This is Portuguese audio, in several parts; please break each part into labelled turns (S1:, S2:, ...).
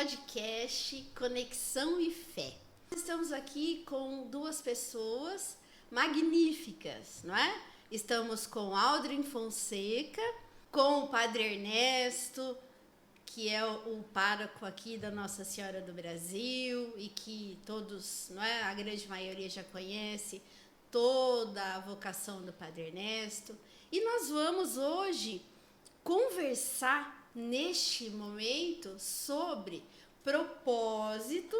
S1: podcast Conexão e Fé. Estamos aqui com duas pessoas magníficas, não é? Estamos com Aldrin Fonseca, com o Padre Ernesto, que é o pároco aqui da Nossa Senhora do Brasil e que todos, não é? A grande maioria já conhece toda a vocação do Padre Ernesto. E nós vamos hoje conversar neste momento sobre propósito,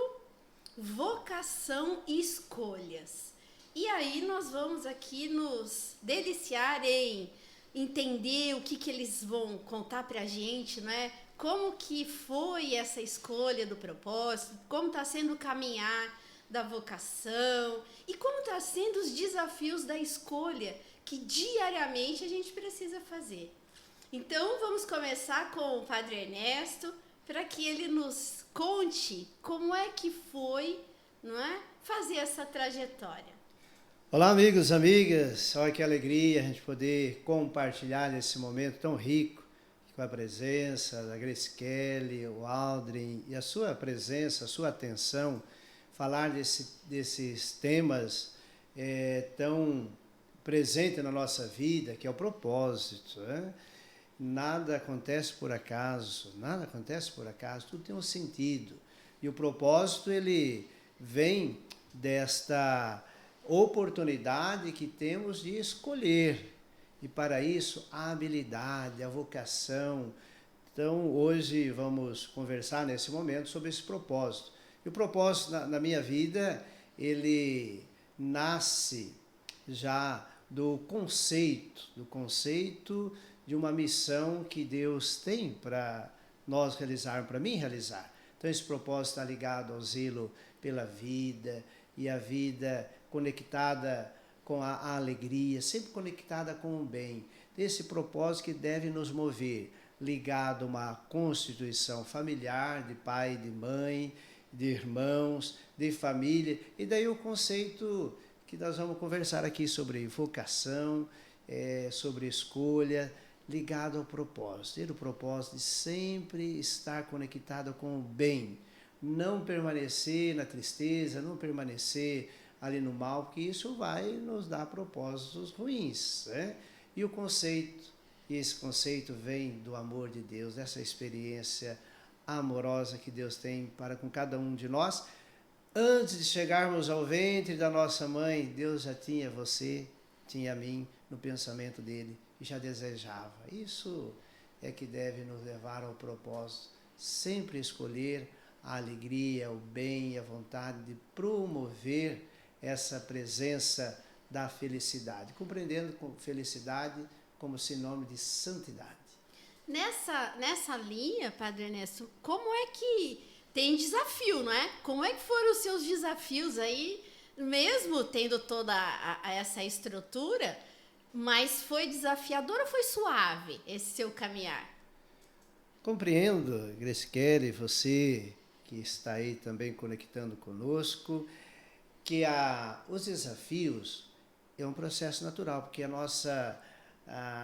S1: vocação e escolhas. E aí nós vamos aqui nos deliciar em entender o que eles vão contar pra gente, não é? Como que foi essa escolha do propósito, como está sendo o caminhar da vocação e como está sendo os desafios da escolha que diariamente a gente precisa fazer. Então vamos começar com o Padre Ernesto para que ele nos conte como é que foi, não é, fazer essa trajetória.
S2: Olá, amigos, amigas. Olha que alegria a gente poder compartilhar nesse momento tão rico com a presença da Grace Kelly, o Aldrin e a sua presença, a sua atenção, falar desses temas tão presentes na nossa vida, que é o propósito, né? Nada acontece por acaso, tudo tem um sentido. E o propósito, ele vem desta oportunidade que temos de escolher. E para isso, a habilidade, a vocação. Então, hoje vamos conversar nesse momento sobre esse propósito. E o propósito na minha vida, ele nasce já do conceito de uma missão que Deus tem para nós realizar, para mim realizar. Então, esse propósito está ligado ao zelo pela vida, e a vida conectada com a alegria, sempre conectada com o bem. Esse propósito que deve nos mover, ligado a uma constituição familiar, de pai, de mãe, de irmãos, de família. E daí o conceito que nós vamos conversar aqui sobre vocação, sobre escolha, ligado ao propósito. Ter o propósito de sempre estar conectado com o bem. Não permanecer na tristeza, não permanecer ali no mal, porque isso vai nos dar propósitos ruins, né? E esse conceito vem do amor de Deus, dessa experiência amorosa que Deus tem para com cada um de nós. Antes de chegarmos ao ventre da nossa mãe, Deus já tinha você, tinha a mim no pensamento dele e já desejava. Isso é que deve nos levar ao propósito, sempre escolher a alegria, o bem e a vontade de promover essa presença da felicidade, compreendendo com felicidade como sinônimo de santidade.
S1: Nessa linha, Padre Ernesto, como é que tem desafio, não é? Como é que foram os seus desafios aí, mesmo tendo toda essa estrutura, mas foi desafiador ou foi suave esse seu caminhar?
S2: Compreendo, Grace Kelly, você que está aí também conectando conosco, que os desafios é um processo natural, porque a nossa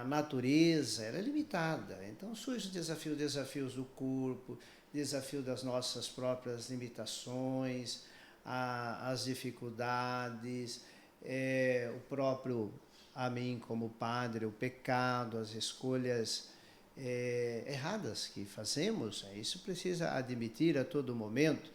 S2: natureza é limitada. Então surgem desafios do corpo, desafio das nossas próprias limitações, as dificuldades, o próprio, a mim como padre, o pecado, as escolhas erradas que fazemos. Isso precisa admitir a todo momento.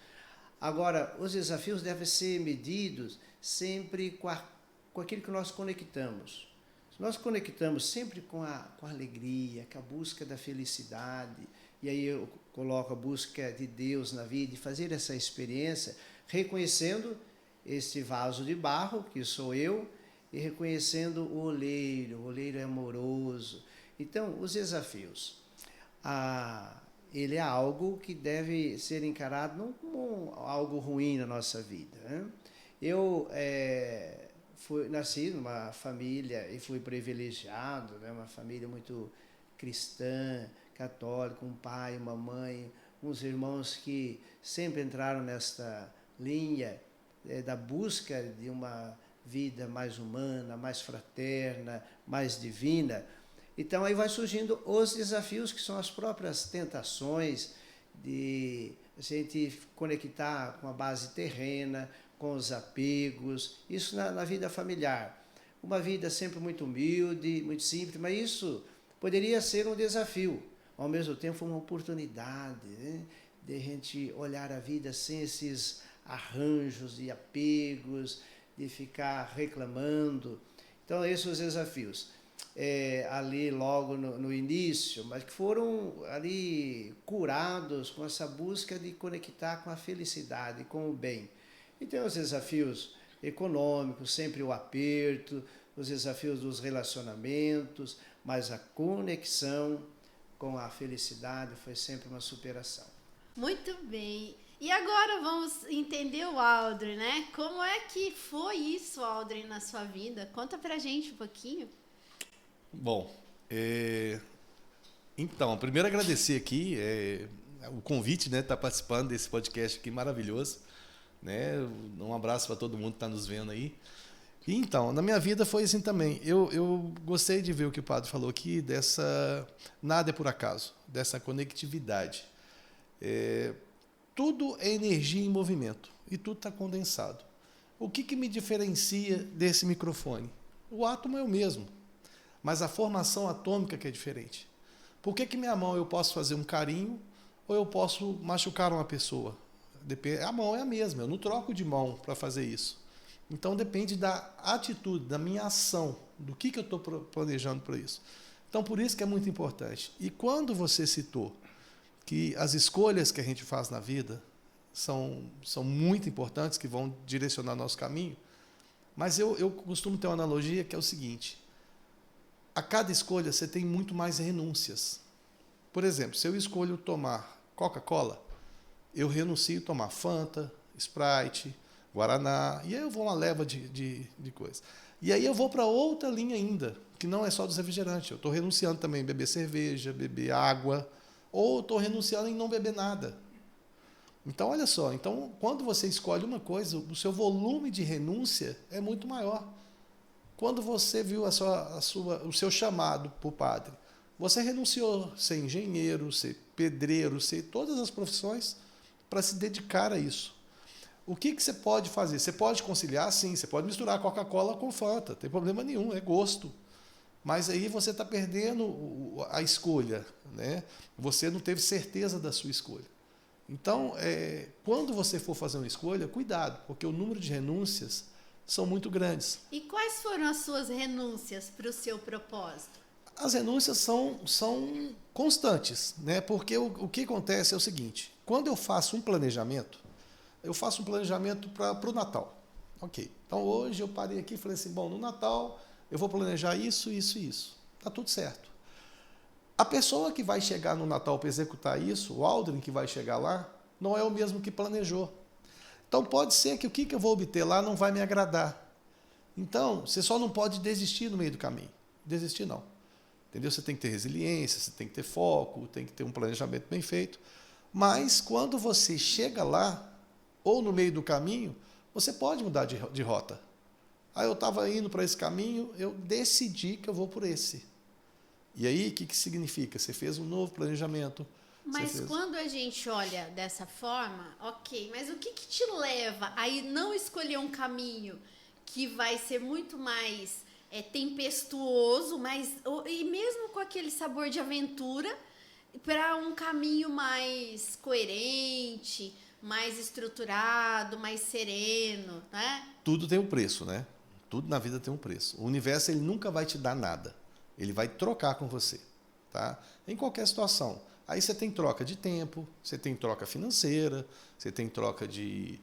S2: Agora, os desafios devem ser medidos sempre com aquilo que nós conectamos. Se nós conectamos sempre com a alegria, com a busca da felicidade, e aí eu coloco a busca de Deus na vida, e fazer essa experiência, reconhecendo este vaso de barro, que sou eu, e reconhecendo o oleiro é amoroso. Então, os desafios. Ele é algo que deve ser encarado não como algo ruim na nossa vida, né? Eu nasci numa família e fui privilegiado, né? Uma família muito cristã, católica, um pai, uma mãe, uns irmãos que sempre entraram nesta linha da busca de uma vida mais humana, mais fraterna, mais divina. Então aí vai surgindo os desafios, que são as próprias tentações de a gente conectar com a base terrena, com os apegos, isso na vida familiar. Uma vida sempre muito humilde, muito simples, mas isso poderia ser um desafio, ao mesmo tempo uma oportunidade, né? De a gente olhar a vida sem esses arranjos e apegos, de ficar reclamando. Então, esses são os desafios. Ali logo no início, mas que foram ali curados com essa busca de conectar com a felicidade, com o bem. E tem os desafios econômicos, sempre o aperto, os desafios dos relacionamentos, mas a conexão com a felicidade foi sempre uma superação.
S1: Muito bem. E agora vamos entender o Aldrin, né? Como é que foi isso, Aldrin, na sua vida? Conta pra gente um pouquinho.
S3: Bom, então, primeiro agradecer aqui o convite, né, estar participando desse podcast aqui maravilhoso, né? Um abraço para todo mundo que está nos vendo aí. E então, na minha vida foi assim também. Eu gostei de ver o que o padre falou aqui, dessa nada é por acaso, dessa conectividade. Tudo é energia em movimento e tudo está condensado. O que me diferencia desse microfone? O átomo é o mesmo, mas a formação atômica que é diferente. Por que minha mão eu posso fazer um carinho ou eu posso machucar uma pessoa? A mão é a mesma, eu não troco de mão para fazer isso. Então depende da atitude, da minha ação, do que eu estou planejando para isso. Então por isso que é muito importante. E quando você citou que as escolhas que a gente faz na vida são muito importantes, que vão direcionar nosso caminho, mas eu costumo ter uma analogia que é o seguinte: a cada escolha você tem muito mais renúncias. Por exemplo, se eu escolho tomar Coca-Cola, eu renuncio a tomar Fanta, Sprite, Guaraná, e aí eu vou uma leva de coisas. E aí eu vou para outra linha ainda, que não é só dos refrigerantes. Eu estou renunciando também a beber cerveja, beber água, ou estou renunciando em não beber nada. Então, olha só, quando você escolhe uma coisa, o seu volume de renúncia é muito maior. Quando você viu o seu chamado para o padre, você renunciou a ser engenheiro, ser pedreiro, ser todas as profissões para se dedicar a isso. O que você pode fazer? Você pode conciliar? Sim, você pode misturar Coca-Cola com Fanta, não tem problema nenhum, é gosto. Mas aí você está perdendo a escolha, né? Você não teve certeza da sua escolha. Então, quando você for fazer uma escolha, cuidado, porque o número de renúncias são muito grandes.
S1: E quais foram as suas renúncias para o seu propósito?
S3: As renúncias são constantes, né? Porque o que acontece é o seguinte: quando eu faço um planejamento para o Natal. Ok. Então hoje eu parei aqui e falei assim: bom, no Natal eu vou planejar isso, isso e isso. Está tudo certo. A pessoa que vai chegar no Natal para executar isso, o Aldrin que vai chegar lá, não é o mesmo que planejou. Então pode ser que o que eu vou obter lá não vai me agradar. Então, você só não pode desistir no meio do caminho. Desistir não. Entendeu? Você tem que ter resiliência, você tem que ter foco, tem que ter um planejamento bem feito. Mas quando você chega lá, ou no meio do caminho, você pode mudar de rota. Eu estava indo para esse caminho, eu decidi que eu vou por esse. E aí, o que significa? Você fez um novo planejamento.
S1: Mas quando a gente olha dessa forma, ok, mas o que te leva a não escolher um caminho que vai ser muito mais tempestuoso, e mesmo com aquele sabor de aventura, para um caminho mais coerente, mais estruturado, mais sereno, né?
S3: Tudo tem um preço, né? Tudo na vida tem um preço. O universo ele nunca vai te dar nada. Ele vai trocar com você, tá? Em qualquer situação. Aí você tem troca de tempo, você tem troca financeira, você tem troca de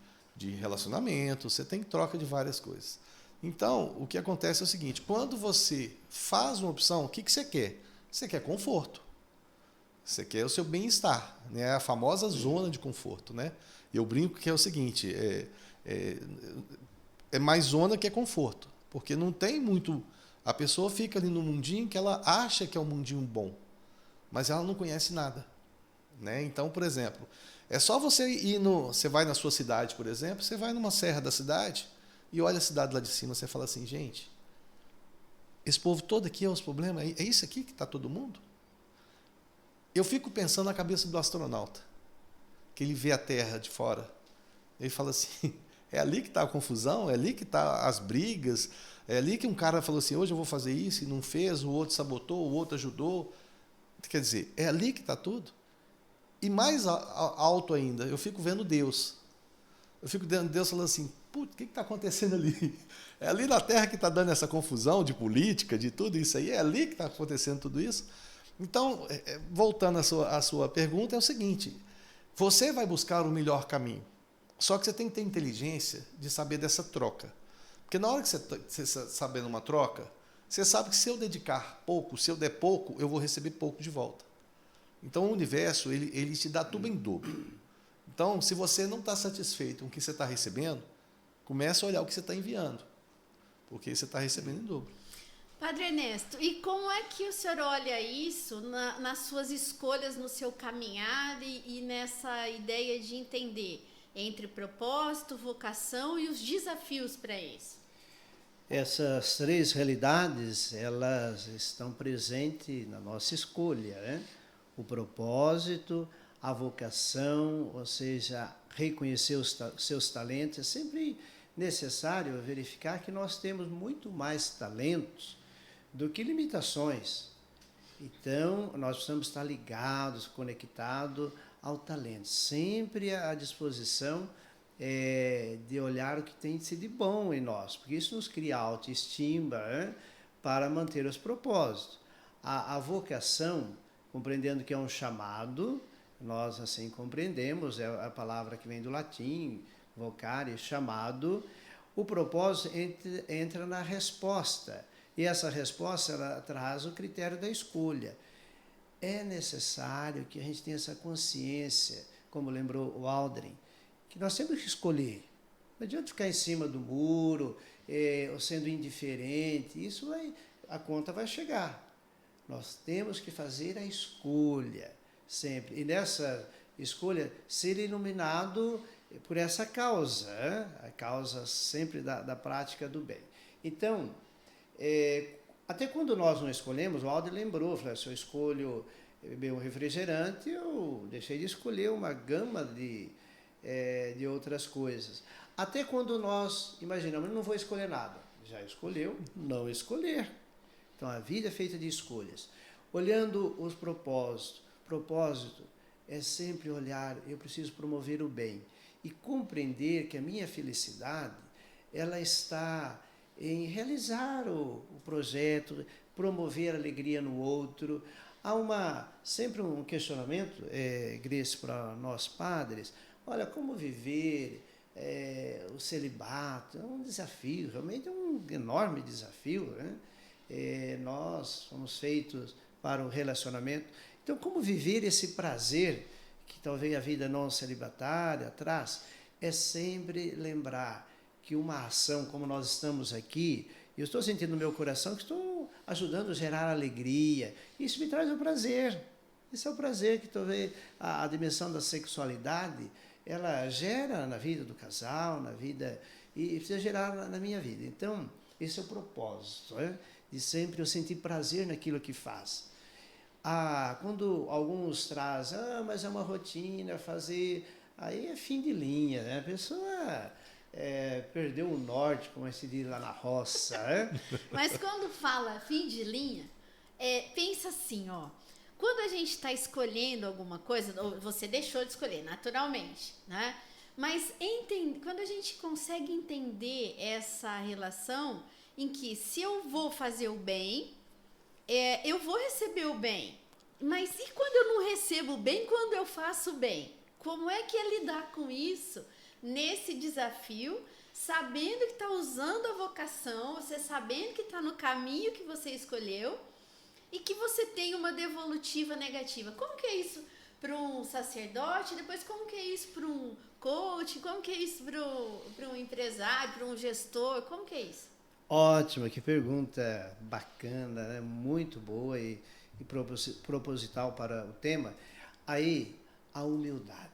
S3: relacionamento, você tem troca de várias coisas. Então, o que acontece é o seguinte: quando você faz uma opção, o que você quer? Você quer conforto. Você quer o seu bem-estar, né? A famosa zona de conforto, né? Eu brinco que é o seguinte: é mais zona que é conforto, porque não tem muito. A pessoa fica ali no mundinho que ela acha que é um mundinho bom, mas ela não conhece nada, né? Então, por exemplo, é só você você vai na sua cidade, por exemplo, você vai numa serra da cidade e olha a cidade lá de cima, você fala assim: gente, esse povo todo aqui é os problemas, é isso aqui que está todo mundo? Eu fico pensando na cabeça do astronauta. que ele vê a terra de fora. Ele fala assim, é ali que está a confusão, é ali que está as brigas, é ali que um cara falou assim, hoje eu vou fazer isso e não fez, o outro sabotou, o outro ajudou. Quer dizer, é ali que está tudo. E mais alto ainda, eu fico vendo Deus. Eu fico vendo Deus falando assim, putz, o que está acontecendo ali? É ali na terra que está dando essa confusão de política, de tudo isso aí, é ali que está acontecendo tudo isso. Então, voltando à sua pergunta, é o seguinte, você vai buscar o melhor caminho, só que você tem que ter inteligência de saber dessa troca. Porque na hora que você saber uma troca, você sabe que se eu dedicar pouco, se eu der pouco, eu vou receber pouco de volta. Então, o universo, ele te dá tudo em dobro. Então, se você não está satisfeito com o que você está recebendo, comece a olhar o que você está enviando, porque você está recebendo em dobro.
S1: Padre Ernesto, e como é que o senhor olha isso nas suas escolhas, no seu caminhar e nessa ideia de entender entre propósito, vocação e os desafios para isso?
S2: Essas três realidades, elas estão presentes na nossa escolha, né? O propósito, a vocação, ou seja, reconhecer os seus talentos. É sempre necessário verificar que nós temos muito mais talentos do que limitações. Então, nós precisamos estar ligados, conectados ao talento, sempre à disposição de olhar o que tem de ser de bom em nós, porque isso nos cria autoestima, para manter os propósitos. A vocação, compreendendo que é um chamado, nós assim compreendemos, é a palavra que vem do latim, vocare, chamado. O propósito entra na resposta, e essa resposta ela traz o critério da escolha. É necessário que a gente tenha essa consciência, como lembrou o Aldrin, que nós temos que escolher. Não adianta ficar em cima do muro, ou sendo indiferente, a conta vai chegar. Nós temos que fazer a escolha, sempre. E nessa escolha, ser iluminado por essa causa, a causa sempre da prática do bem. Então, até quando nós não escolhemos, o Aldo lembrou, falou, se eu escolho beber um refrigerante, eu deixei de escolher uma gama de outras coisas. Até quando nós imaginamos, não vou escolher nada, já escolheu não escolher. Então a vida é feita de escolhas. Olhando os propósitos, propósito é sempre olhar, eu preciso promover o bem e compreender que a minha felicidade, ela está em realizar o projeto, promover a alegria no outro. Há sempre um questionamento, Grace, para nós padres, olha, como viver o celibato, é um desafio, realmente é um enorme desafio, né? Nós somos feitos para o relacionamento, então como viver esse prazer que talvez a vida não celibatária traz, é sempre lembrar que uma ação como nós estamos aqui, eu estou sentindo no meu coração que estou ajudando a gerar alegria, isso me traz um prazer. Esse é o prazer que talvez a dimensão da sexualidade, ela gera na vida do casal, na vida, e precisa gerar na minha vida. Então, esse é o propósito, de sempre eu sentir prazer naquilo que faz. Quando alguns trazem, mas é uma rotina, fazer, aí é fim de linha, né? A pessoa perdeu o norte, como se diz lá na roça.
S1: Mas quando fala fim de linha, pensa assim, ó. Quando a gente está escolhendo alguma coisa, você deixou de escolher, naturalmente, né? Mas quando a gente consegue entender essa relação em que se eu vou fazer o bem, eu vou receber o bem. Mas e quando eu não recebo o bem, quando eu faço o bem? Como é que é lidar com isso nesse desafio, sabendo que está usando a vocação, você sabendo que está no caminho que você escolheu, e que você tem uma devolutiva negativa? Como que é isso para um sacerdote? Depois, como que é isso para um coach? Como que é isso para um empresário, para um gestor? Como que é isso?
S2: Ótimo, que pergunta bacana, né? Muito boa e proposital para o tema. Aí, a humildade.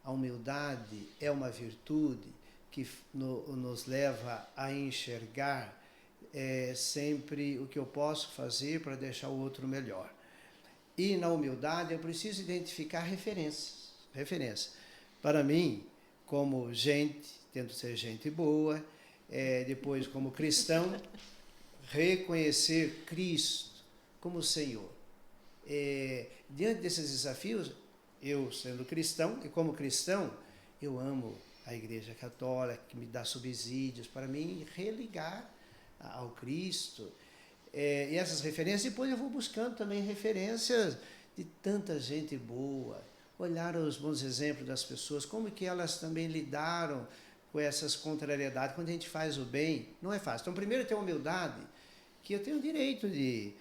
S2: A humildade é uma virtude que nos leva a enxergar sempre o que eu posso fazer para deixar o outro melhor. E na humildade eu preciso identificar referências. Para mim, como gente, tento ser gente boa, depois como cristão, reconhecer Cristo como Senhor. Diante desses desafios, eu sendo cristão, e como cristão, eu amo a Igreja Católica, que me dá subsídios para mim religar ao Cristo. E essas referências, depois eu vou buscando também referências de tanta gente boa, olhar os bons exemplos das pessoas, como que elas também lidaram com essas contrariedades. Quando a gente faz o bem, não é fácil. Então, primeiro, ter humildade, que eu tenho o direito de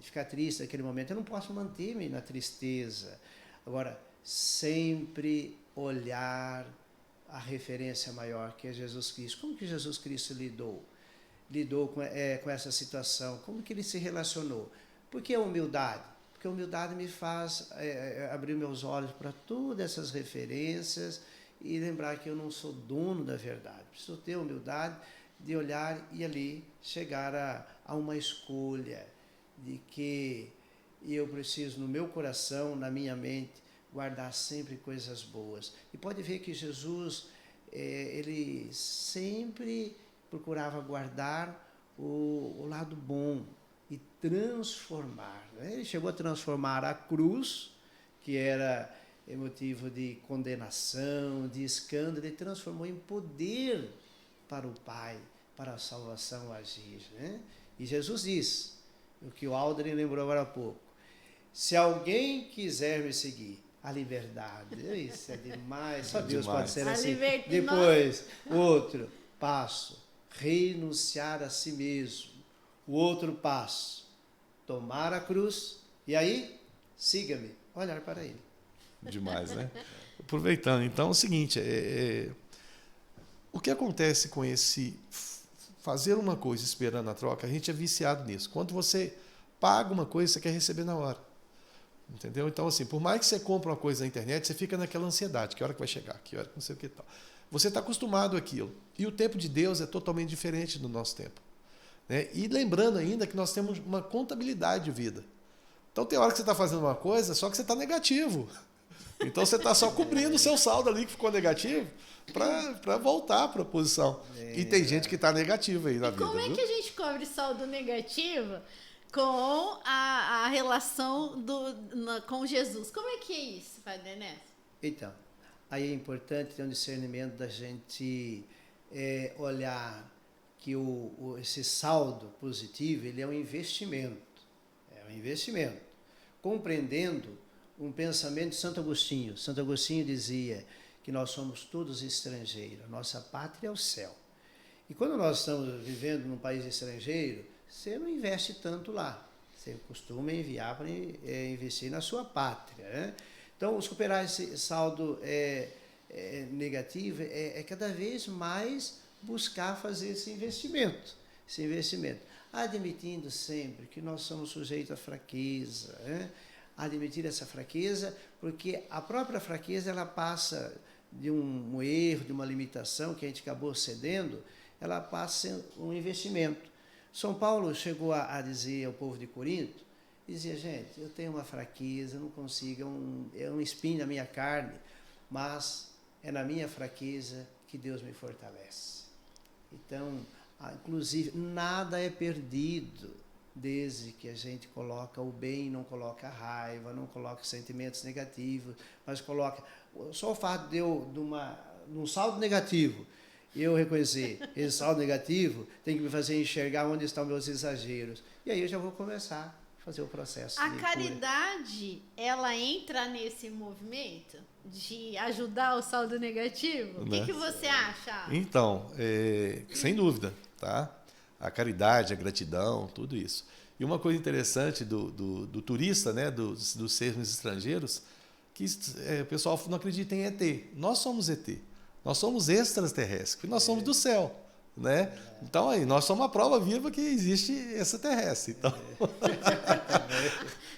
S2: ficar triste naquele momento. Eu não posso manter-me na tristeza. Agora, sempre olhar a referência maior, que é Jesus Cristo. Como que Jesus Cristo lidou com essa situação? Como que ele se relacionou? Por que a humildade? Porque a humildade me faz abrir meus olhos para todas essas referências e lembrar que eu não sou dono da verdade. Preciso ter a humildade de olhar e ali chegar a uma escolha de que eu preciso, no meu coração, na minha mente, guardar sempre coisas boas. E pode ver que Jesus, ele sempre procurava guardar o lado bom e transformar. Né? Ele chegou a transformar a cruz, que era motivo de condenação, de escândalo, ele transformou em poder para o Pai, para a salvação agir. Né? E Jesus diz, o que o Aldrin lembrou agora há pouco, se alguém quiser me seguir, a liberdade. Isso é demais, só Deus pode ser assim. Depois, outro passo, renunciar a si mesmo. O outro passo, tomar a cruz e aí, siga-me, olhar para ele.
S3: Demais, né? Aproveitando, então, é o seguinte, o que acontece com esse fazer uma coisa esperando a troca, a gente é viciado nisso. Quando você paga uma coisa, você quer receber na hora. Entendeu? Então, assim, por mais que você compre uma coisa na internet, você fica naquela ansiedade, que hora que vai chegar, que hora que não sei o que tal. Você está acostumado àquilo. E o tempo de Deus é totalmente diferente do nosso tempo. Né? E lembrando ainda que nós temos uma contabilidade de vida. Então, tem hora que você está fazendo uma coisa, só que você está negativo. Então, você está só cobrindo o seu saldo ali que ficou negativo para voltar para a posição. E tem gente que está negativa aí na vida.
S1: Como é que a gente cobre saldo negativo com a relação com Jesus? Como é que é isso, Padre Ernesto?
S2: Então, aí é importante ter um discernimento da gente olhar que esse saldo positivo, ele é um investimento. É um investimento. Compreendendo um pensamento de Santo Agostinho. Santo Agostinho dizia que nós somos todos estrangeiros, nossa pátria é o céu. E quando nós estamos vivendo num país estrangeiro, você não investe tanto lá. Você costuma enviar para investir na sua pátria. Né? Então, superar esse saldo negativo é cada vez mais buscar fazer esse investimento. Admitindo sempre que nós somos sujeitos à fraqueza. Né? Admitir essa fraqueza, porque a própria fraqueza ela passa de um erro, de uma limitação que a gente acabou cedendo, ela passa a ser um investimento. São Paulo chegou a dizer ao povo de Corinto, dizia, gente, eu tenho uma fraqueza, eu não consigo, é um espinho na minha carne, mas é na minha fraqueza que Deus me fortalece. Então, inclusive, nada é perdido desde que a gente coloca o bem, não coloca a raiva, não coloca sentimentos negativos, mas coloca só o fato de um saldo negativo, eu reconhecer esse saldo negativo, tem que me fazer enxergar onde estão meus exageros. E aí eu já vou começar a fazer o processo.
S1: A caridade, ela entra nesse movimento de ajudar o saldo negativo?
S3: Né?
S1: O que você acha?
S3: Então, sem dúvida, tá? A caridade, a gratidão, tudo isso. E uma coisa interessante do turista, né, dos seres estrangeiros, que o pessoal não acredita em ET. Nós somos ET. Nós somos extraterrestres, porque nós somos do céu. Né? Então, aí, nós somos uma prova viva que existe extraterrestre. Então...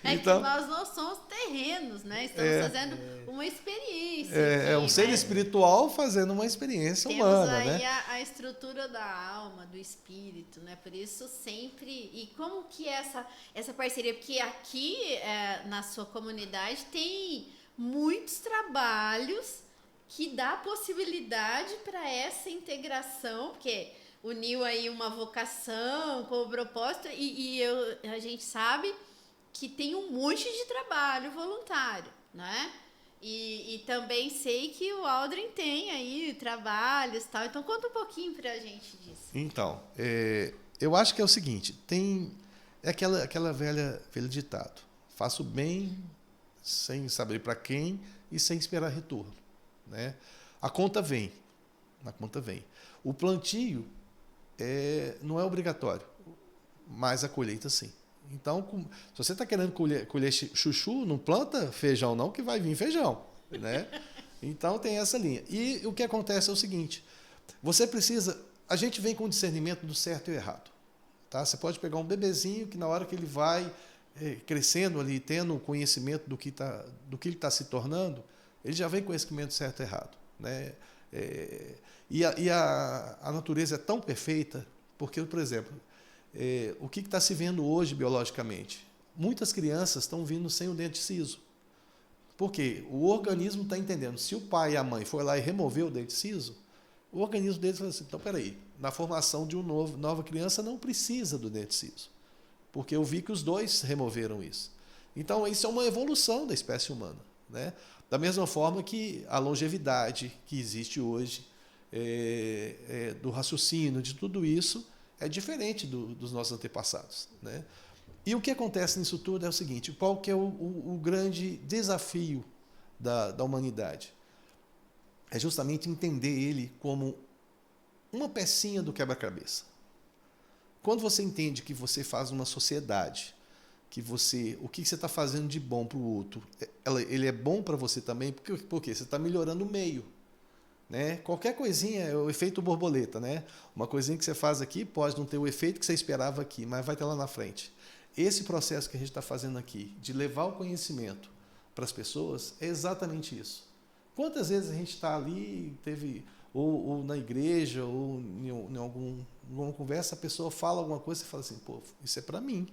S1: que nós não somos terrenos, né? Estamos fazendo uma experiência.
S3: É um ser espiritual fazendo uma experiência humana.
S1: Temos aí,
S3: né?
S1: a estrutura da alma, do espírito, né? Por isso sempre... E como que é essa parceria? Porque aqui, na sua comunidade, tem muitos trabalhos que dá possibilidade para essa integração, porque uniu aí uma vocação com o propósito a gente sabe que tem um monte de trabalho voluntário, né? E também sei que o Aldrin tem aí trabalhos e tal. Então, conta um pouquinho pra gente disso.
S3: Então, eu acho que é o seguinte, é aquela velha ditado, faço bem sem saber para quem e sem esperar retorno, né? A conta vem. O plantio não é obrigatório, mas a colheita sim. Então, se você está querendo colher chuchu, não planta feijão não, que vai vir feijão, né? Então tem essa linha. E o que acontece é o seguinte, a gente vem com o discernimento do certo e errado. Tá? Você pode pegar um bebezinho que na hora que ele vai crescendo ali, tendo conhecimento do que ele está se tornando, ele já vem com conhecimento certo e errado, né? A natureza é tão perfeita, porque, por exemplo, o que está se vendo hoje biologicamente? Muitas crianças estão vindo sem o dente ciso. Por quê? O organismo está entendendo. Se o pai e a mãe for lá e remover o dente ciso, o organismo deles fala assim, então, peraí, na formação de nova criança não precisa do dente ciso, porque eu vi que os dois removeram isso. Então, isso é uma evolução da espécie humana, né? Da mesma forma que a longevidade que existe hoje, do raciocínio, de tudo isso, é diferente dos nossos antepassados, né? E o que acontece nisso tudo é o seguinte, qual que é o grande desafio da humanidade? É justamente entender ele como uma pecinha do quebra-cabeça. Quando você entende que você faz uma sociedade, o que você está fazendo de bom para o outro, ele é bom para você também, porque você está melhorando o meio. Né? Qualquer coisinha é o efeito borboleta, né? Uma coisinha que você faz aqui pode não ter o efeito que você esperava aqui, mas vai ter lá na frente. Esse processo que a gente está fazendo aqui, de levar o conhecimento para as pessoas, é exatamente isso. Quantas vezes a gente está ali, ou na igreja, ou em alguma conversa, a pessoa fala alguma coisa e você fala assim, pô, isso é para mim.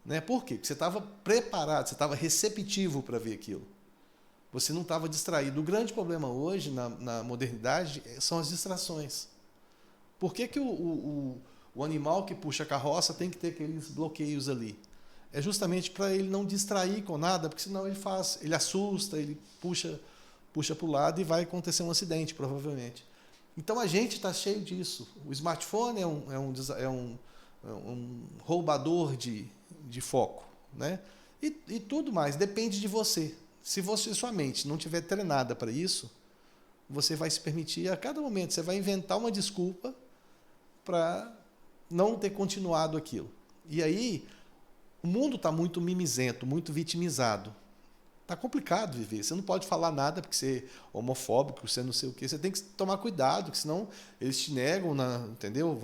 S3: Né? Por quê? Porque você estava preparado, você estava receptivo para ver aquilo. Você não estava distraído. O grande problema hoje, na modernidade, são as distrações. Por que o animal que puxa a carroça tem que ter aqueles bloqueios ali? É justamente para ele não distrair com nada, porque senão ele assusta, ele puxa para o lado e vai acontecer um acidente, provavelmente. Então a gente está cheio disso. O smartphone é um roubador de foco, né? E tudo mais, depende de você. Se sua mente não estiver treinada para isso, você vai se permitir, a cada momento, você vai inventar uma desculpa para não ter continuado aquilo. E aí, o mundo está muito mimizento, muito vitimizado. Está complicado viver. Você não pode falar nada porque você é homofóbico, você não sei o quê. Você tem que tomar cuidado, porque senão eles te negam, entendeu?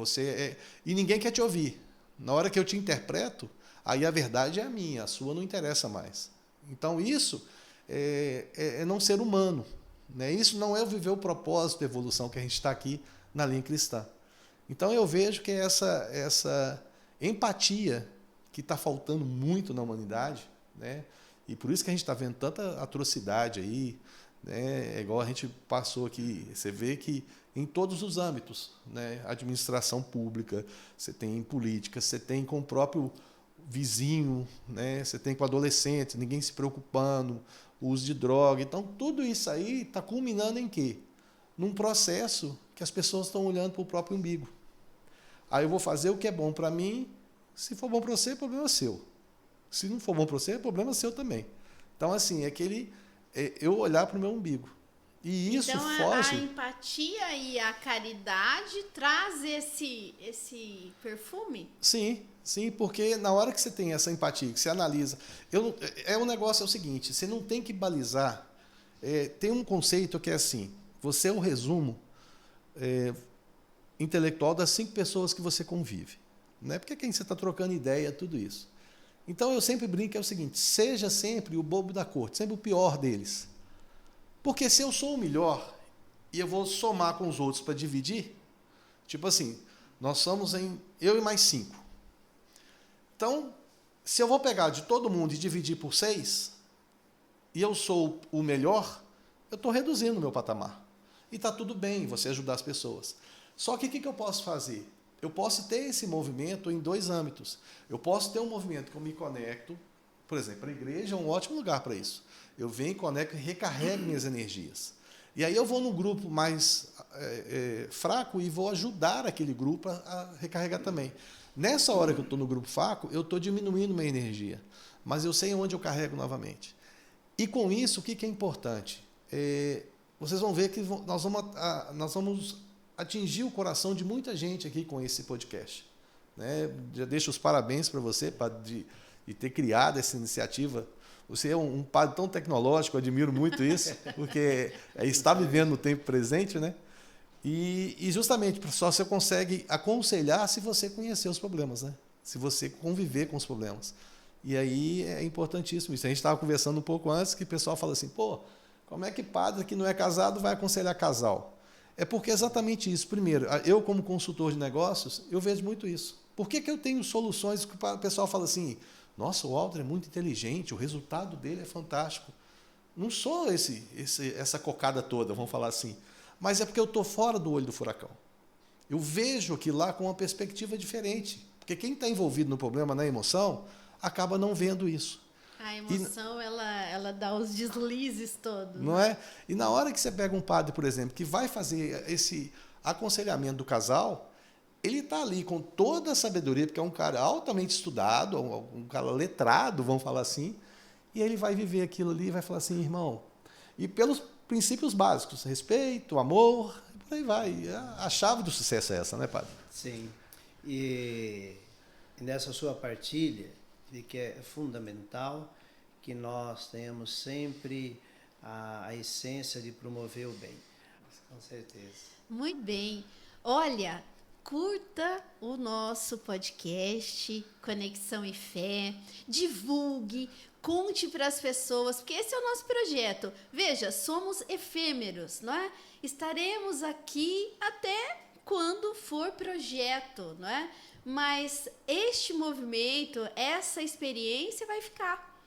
S3: E ninguém quer te ouvir. Na hora que eu te interpreto, aí a verdade é a minha, a sua não interessa mais. Então, isso é não ser humano. Né? Isso não é viver o propósito da evolução que a gente está aqui na linha cristã. Então, eu vejo que essa empatia que está faltando muito na humanidade, né? E por isso que a gente está vendo tanta atrocidade aí, né? É igual a gente passou aqui, você vê que em todos os âmbitos, né? Administração pública, você tem em política, você tem com o próprio vizinho, né? Você tem com adolescente, ninguém se preocupando, o uso de droga. Então, tudo isso aí está culminando em quê? Num processo que as pessoas estão olhando para o próprio umbigo. Aí eu vou fazer o que é bom para mim, se for bom para você, problema seu. Se não for bom para você, problema seu também. Então, assim, eu olhar para o meu umbigo. E isso
S1: então,
S3: foge...
S1: a empatia e a caridade traz esse perfume?
S3: Sim, porque na hora que você tem essa empatia, que você analisa... o negócio é o seguinte, você não tem que balizar. Tem um conceito que é assim, você é o resumo intelectual das 5 pessoas que você convive. Né? Porque quem você está trocando ideia, tudo isso. Então, eu sempre brinco, é o seguinte, seja sempre o bobo da corte, sempre o pior deles. Porque se eu sou o melhor e eu vou somar com os outros para dividir, tipo assim, nós somos eu e mais 5. Então, se eu vou pegar de todo mundo e dividir por 6, e eu sou o melhor, eu estou reduzindo o meu patamar. E está tudo bem você ajudar as pessoas. Só que o que eu posso fazer? Eu posso ter esse movimento em 2 âmbitos. Eu posso ter um movimento que eu me conecto, por exemplo, a igreja é um ótimo lugar para isso. Eu venho, conecto e recarrego minhas energias. E aí eu vou num grupo mais fraco e vou ajudar aquele grupo a recarregar também. Nessa hora que eu estou no grupo fraco, eu estou diminuindo minha energia. Mas eu sei onde eu carrego novamente. E com isso, o que é importante? Vocês vão ver que nós vamos atingir o coração de muita gente aqui com esse podcast. Né? Já deixo os parabéns para você de ter criado essa iniciativa. Você é um padre tão tecnológico, eu admiro muito isso, porque está vivendo no tempo presente, né? E justamente só você consegue aconselhar se você conhecer os problemas, né? Se você conviver com os problemas. E aí é importantíssimo isso. A gente estava conversando um pouco antes que o pessoal fala assim, pô, como é que padre que não é casado vai aconselhar casal? É porque é exatamente isso. Primeiro, eu como consultor de negócios, eu vejo muito isso. Por que eu tenho soluções que o pessoal fala assim, nossa, o Walter é muito inteligente, o resultado dele é fantástico. Não sou essa cocada toda, vamos falar assim. Mas é porque eu estou fora do olho do furacão. Eu vejo aquilo lá com uma perspectiva diferente. Porque quem está envolvido no problema, na emoção, acaba não vendo isso.
S1: A emoção, ela dá os deslizes todos.
S3: Não é? E na hora que você pega um padre, por exemplo, que vai fazer esse aconselhamento do casal, ele está ali com toda a sabedoria, porque é um cara altamente estudado, um cara letrado, vamos falar assim, e ele vai viver aquilo ali e vai falar assim, irmão, e pelos princípios básicos, respeito, amor, e por aí vai. A chave do sucesso é essa, né, padre?
S2: Sim. E nessa sua partilha, de que é fundamental que nós tenhamos sempre a essência de promover o bem. Com certeza.
S1: Muito bem. Olha, curta o nosso podcast Conexão e Fé, divulgue, conte para as pessoas, porque esse é o nosso projeto. Veja, somos efêmeros, não é? Estaremos aqui até quando for projeto, não é? Mas este movimento, essa experiência vai ficar.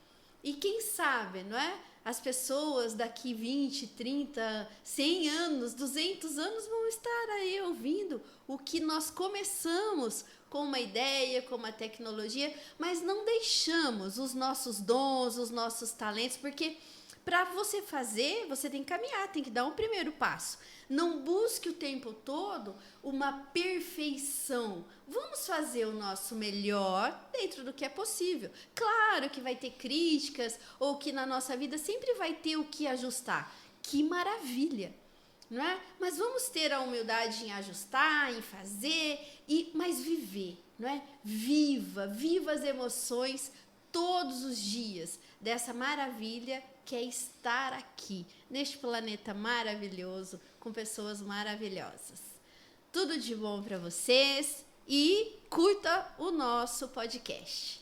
S1: E quem sabe, não é? As pessoas daqui 20, 30, 100 anos, 200 anos vão estar aí ouvindo o que nós começamos com uma ideia, com uma tecnologia, mas não deixamos os nossos dons, os nossos talentos, porque para você fazer, você tem que caminhar, tem que dar um primeiro passo. Não busque o tempo todo uma perfeição. Vamos fazer o nosso melhor dentro do que é possível. Claro que vai ter críticas ou que na nossa vida sempre vai ter o que ajustar. Que maravilha, não é? Mas vamos ter a humildade em ajustar, em fazer, mas viver, não é? Viva as emoções todos os dias dessa maravilha que é estar aqui, neste planeta maravilhoso, com pessoas maravilhosas. Tudo de bom para vocês e curta o nosso podcast.